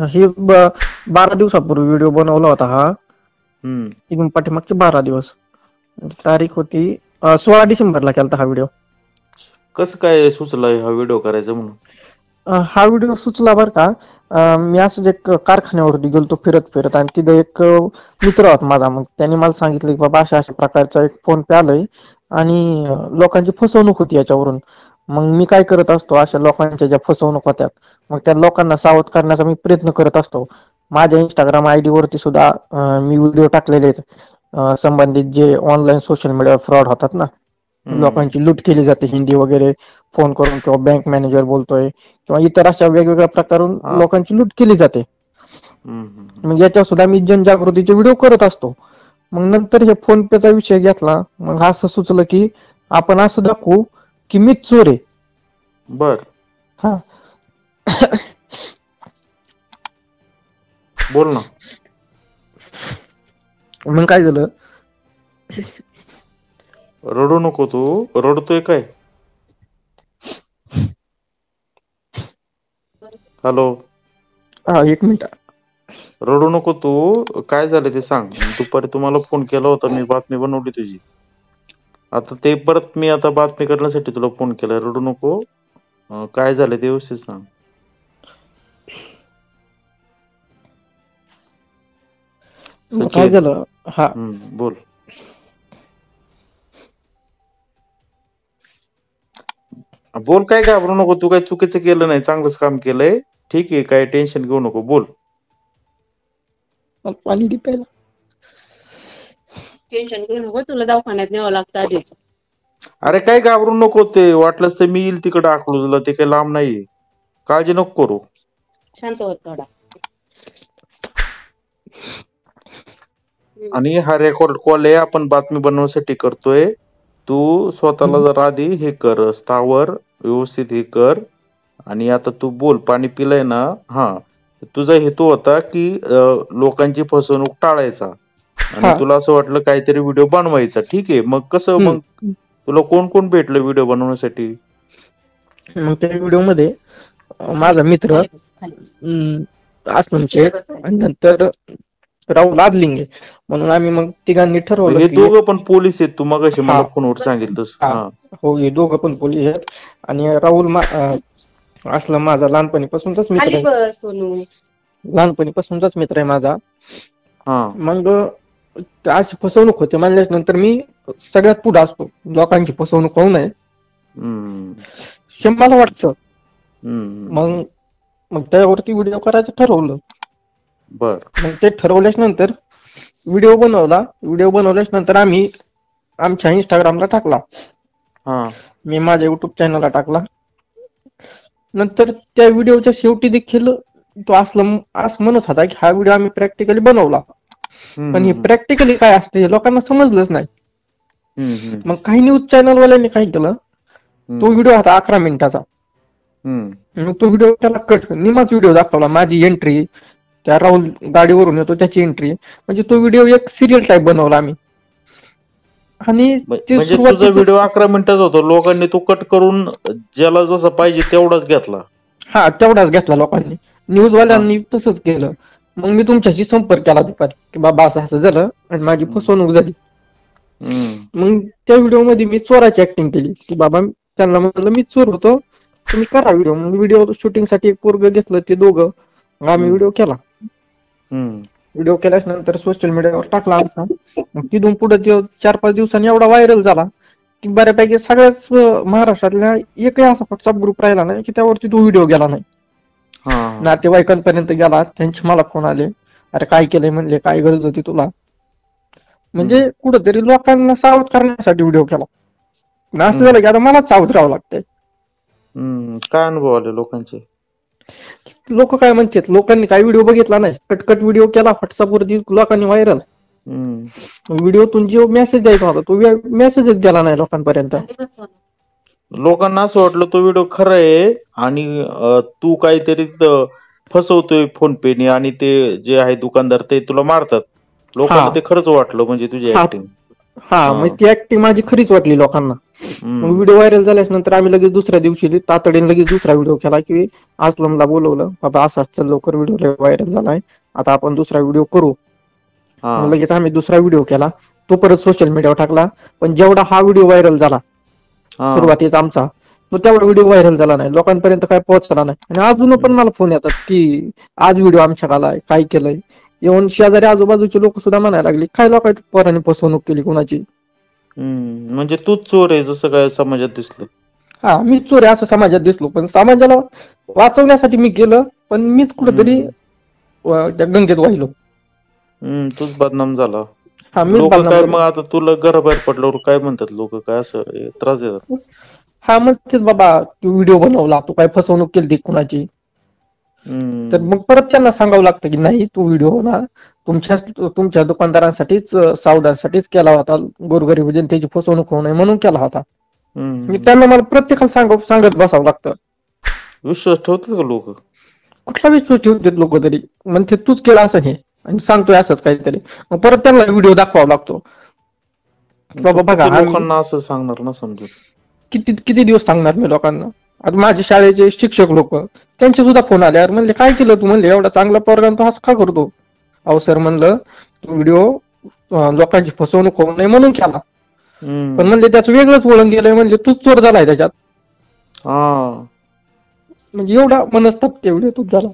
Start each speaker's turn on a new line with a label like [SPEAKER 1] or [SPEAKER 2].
[SPEAKER 1] ही 12 दिवसापूर्वी व्हिडिओ बनवला होता हा.
[SPEAKER 2] हम्म.
[SPEAKER 1] इथून पाठीमागचे 12 दिवस. तारीख होती 16 डिसेंबरला केलता हा व्हिडिओ.
[SPEAKER 2] कसं काय सुचलं हा व्हिडिओ करायचा म्हणून?
[SPEAKER 1] हा व्हिडिओ सुचला बरं का. मी असंच एक कारखान्यावरती गेलतो फिरत फिरत, आणि तिथे एक मित्र होता माझा. मग त्याने मला सांगितलं की बाबा अशा अशा प्रकारचा एक फोन पे आलाय आणि लोकांची फसवणूक होती याच्यावरून. मग मी काय करत असतो, अशा लोकांच्या ज्या फसवणूक होत्यात मग त्या लोकांना सावध करण्याचा मी प्रयत्न करत असतो. माझ्या इंस्टाग्राम आयडी वरती सुद्धा मी व्हिडिओ टाकलेले आहेत संबंधित जे ऑनलाईन सोशल मीडिया फ्रॉड होतात ना,
[SPEAKER 2] हम्म.
[SPEAKER 1] लोकांची लूट केली जाते हिंदी वगैरे फोन करून, किंवा बँक मॅनेजर बोलतोय, किंवा इतर अशा वेगवेगळ्या प्रकारून
[SPEAKER 2] हा.
[SPEAKER 1] लोकांची लूट केली जाते.
[SPEAKER 2] हम्म.
[SPEAKER 1] मग याच्यावर सुद्धा मी जनजागृतीचे व्हिडिओ करत असतो. मग नंतर हे फोन पेचा विषय घेतला. मग असं सुचलं की आपण असं दाखवू की मीच चोर आहे.
[SPEAKER 2] बर.
[SPEAKER 1] हा.
[SPEAKER 2] बोल ना.
[SPEAKER 1] मग काय झालं,
[SPEAKER 2] रडू नको तू. रडतोय काय? हॅलो.
[SPEAKER 1] हा, एक मिनिट.
[SPEAKER 2] रडू नको तू. काय झालं ते सांग. दुपारी तुम्हाला फोन केला होता मी, बातमी बनवली तुझी. आता ते परत मी आता बातमी करण्यासाठी तुला फोन केलाय. रडू नको. काय झालं ते व्यवस्थित सांग.
[SPEAKER 1] काय
[SPEAKER 2] सचिन.
[SPEAKER 1] झालं. हा,
[SPEAKER 2] बोल. बोल, काय घाबरू नको तू. काय चुकीचं केलं नाही, चांगलंच काम केलंय. ठीक आहे, काय टेन्शन घेऊ नको. बोल.
[SPEAKER 1] पाणी दे प्यायला.
[SPEAKER 3] टेन्शन घेऊ नको, तुला दवाखान्यात न्यावं लागतं आधीच.
[SPEAKER 2] अरे काय घाबरू नको. ते वाटलंच तर मी येईल तिकडे अकलूजला, ते काही लांब नाहीये. काळजी नको करू.
[SPEAKER 3] शांत होत थोडा.
[SPEAKER 2] आणि हा रेकॉर्ड कॉल आहे, आपण बातमी बनवण्यासाठी करतोय. तू स्वतःला जरा आधी हे कर, स्थावर, व्यवस्थित हे कर. आणि आता तू बोल. पाणी पिलंय ना? हा. तुझा हेतू होता की लोकांची फसवणूक टाळायचा, आणि
[SPEAKER 1] हा.
[SPEAKER 2] तुला असं वाटलं काहीतरी व्हिडिओ बनवायचा. ठीक आहे, मग कसं, मग तुला कोण कोण भेटलं व्हिडिओ बनवण्यासाठी?
[SPEAKER 1] मग त्या व्हिडिओ मध्ये माझा मित्र अस्लम शेख आणि नंतर राहुल आदलिंगे, म्हणून आम्ही मग तिघांनी ठरवलं
[SPEAKER 2] हे
[SPEAKER 1] की
[SPEAKER 2] दोघं पण पोलीस आहेत, तू मगाशी
[SPEAKER 1] हा
[SPEAKER 2] मला फोनवर सांगितलं तसं.
[SPEAKER 1] हा
[SPEAKER 2] हा.
[SPEAKER 1] हो, हे दोघं पण पोलीस आहेत. आणि राहुल अस्लम माझा लहानपणीपासूनचाच मित्र आहे.
[SPEAKER 3] खाली बस सोनू.
[SPEAKER 1] लहानपणीपासूनचाच मित्र आहे माझा.
[SPEAKER 2] हा.
[SPEAKER 1] मग अशी फसवणूक होते म्हणल्याच्या नंतर मी सगळ्यात पुढे असतो. लोकांची फसवणूक होऊ नये मला वाटतं. मग मग त्यावरती व्हिडिओ करायचं ठरवलं.
[SPEAKER 2] बर.
[SPEAKER 1] मग ते ठरवल्याच्या नंतर व्हिडिओ बनवला. व्हिडिओ बनवल्याच्या नंतर आम्ही आमच्या इंस्टाग्रामला टाकला.
[SPEAKER 2] हा.
[SPEAKER 1] मी माझ्या युट्यूब चॅनलला टाकला. नंतर त्या व्हिडिओच्या शेवटी देखील तो असं म्हणत होता की हा व्हिडिओ आम्ही प्रॅक्टिकली बनवला. पण हे प्रॅक्टिकली काय असते हे लोकांना समजलंच नाही. मग काही न्यूज चॅनल वाल्यांनी काय केलं, तो व्हिडिओ होता 11 मिनिटाचा. मग तो व्हिडिओ त्याला कट, निमाच व्हिडिओ दाखवला. माझी एंट्री, त्या राहुल गाडीवरून येतो त्याची एंट्री, म्हणजे तो व्हिडिओ एक सिरियल टाईप बनवला आम्ही. आणि ते
[SPEAKER 2] म्हणजे तुझा
[SPEAKER 1] सुरुवातीच
[SPEAKER 2] व्हिडिओ 11 मिनिटाचा होता, लोकांनी तो कट करून ज्याला जसं पाहिजे तेवढाच घेतला.
[SPEAKER 1] हा, तेवढाच घेतला लोकांनी.
[SPEAKER 2] हा.
[SPEAKER 1] न्यूजवाल्यांनी तसंच केलं. मग मी तुमच्याशी संपर्क केला दुपारी की बाबा असं असं झालं आणि माझी फसवणूक झाली. मग त्या व्हिडिओ मध्ये मी चोराची ऍक्टिंग केली की बाबा त्यांना म्हटलं मी चोर होतो, तुम्ही करा व्हिडिओ. मग व्हिडिओ शूटिंग साठी एक पोरग घेतलं, ते दोघं. मग आम्ही व्हिडिओ केला. व्हिडिओ केल्याच्या नंतर सोशल मीडियावर टाकला आमचा. मग तिथून पुढे 4-5 दिवसांनी एवढा व्हायरल झाला की बऱ्यापैकी सगळ्याच महाराष्ट्रातल्या एकही असा व्हॉट्सअप ग्रुप राहिला नाही की त्यावरती तो व्हिडिओ गेला नाही. नातेवाईकांपर्यंत गेला. त्यांचे मला फोन आले, अरे काय केलंय म्हणले, काय गरज होती तुला. म्हणजे कुठंतरी लोकांना सावध करण्यासाठी व्हिडिओ केला. असं झालं की आता मलाच सावध राहावं लागतंय.
[SPEAKER 2] काय अनुभव आले लोकांचे?
[SPEAKER 1] लोक काय म्हणतात, लोकांनी काय व्हिडिओ बघितला नाही, कटकट व्हिडिओ केला व्हॉट्सअप वरती, लोकांनी व्हायरल. व्हिडिओतून जो मेसेज द्यायचा होता तो मेसेजच गेला नाही लोकांपर्यंत.
[SPEAKER 2] लोकांना असं वाटलं तो व्हिडिओ खरा आहे आणि तू काहीतरी फसवतोय फोन पेने, आणि ते जे आहे दुकानदार ते तुला मारतात. लोकांना ते खरंच वाटलं, म्हणजे तुझी ऍक्टिंग.
[SPEAKER 1] हा म्हणजे ती ऍक्टिंग माझी खरीच वाटली लोकांना. मग व्हिडिओ व्हायरल झाल्याच्या नंतर आम्ही लगेच दुसऱ्या दिवशी तातडीने लगेच दुसरा व्हिडिओ केला की असलमला बोलवलं, बाबा असाच चल लवकर व्हिडिओ व्हायरल झालाय, आता आपण दुसरा व्हिडिओ करू. मग लगेच आम्ही दुसरा व्हिडिओ केला, तो परत सोशल मीडियावर टाकला. पण जेवढा हा व्हिडिओ व्हायरल झाला सुरुवातीचा आमचा, तो तेवढा व्हिडिओ व्हायरल झाला नाही, लोकांपर्यंत काय पोहोचला नाही. आणि अजून पण मला फोन येतात की आज व्हिडिओ आमच्या आलाय, काय केलंय. येऊन शेजारी आजूबाजूचे लोक सुद्धा म्हणायला लागले काय लोकांच्या पोरांनी फसवणूक केली कोणाची.
[SPEAKER 2] म्हणजे तूच चोर आहे जसं काय समाजात दिसलं.
[SPEAKER 1] हा मीच चोर आहे असं समाजात दिसलो, पण समाजाला वाचवण्यासाठी मी केलं, पण मीच कुठेतरी त्या गंगेत वाहिलो.
[SPEAKER 2] तूच बदनाम झाला.
[SPEAKER 1] हा मीच
[SPEAKER 2] लोक
[SPEAKER 1] बदनाम
[SPEAKER 2] काय
[SPEAKER 1] झालो.
[SPEAKER 2] मग आता तुला घराबाहेर पडल्यावर काय म्हणतात लोक, काय असं त्रास देतात?
[SPEAKER 1] हा म्हणतेच बाबा तू व्हिडिओ बनवला, तू काय फसवणूक केली कुणाची. तर मग परत त्यांना सांगावं लागतं की नाही तू व्हिडिओ ना तुमच्या दुकानदारांसाठीच सावधानसाठीच केला होता, गोरगरीब जनतेची फसवणूक होऊ नये म्हणून केला होता. मी त्यांना मला प्रत्येकाला सांगत बसावं लागतं.
[SPEAKER 2] विश्वास ठेवतात का लोक?
[SPEAKER 1] कुठला विश्वास ठेवतात लोक तरी, म्हणते तूच केला असं हे आणि सांगतोय असंच काहीतरी. मग परत त्यांना व्हिडिओ दाखवावा लागतो. बाबा बघा
[SPEAKER 2] लोकांना असं सांगणार ना समजून.
[SPEAKER 1] किती किती दिवस सांगणार मी लोकांना. आता माझे शाळेचे शिक्षक लोक त्यांचे सुद्धा फोन आले, अरे म्हणले काय केलं तू, म्हणले एवढा चांगला पोरगा तू असं का करतो. अहो सर म्हणलं तू व्हिडिओ लोकांची फसवणूक होऊ नये म्हणून केला, पण म्हणले त्याचं वेगळंच वळण गेलंय, म्हणजे तूच चोर झालाय त्याच्यात. म्हणजे एवढा मनस्ताप व्हिडिओ तूच झाला.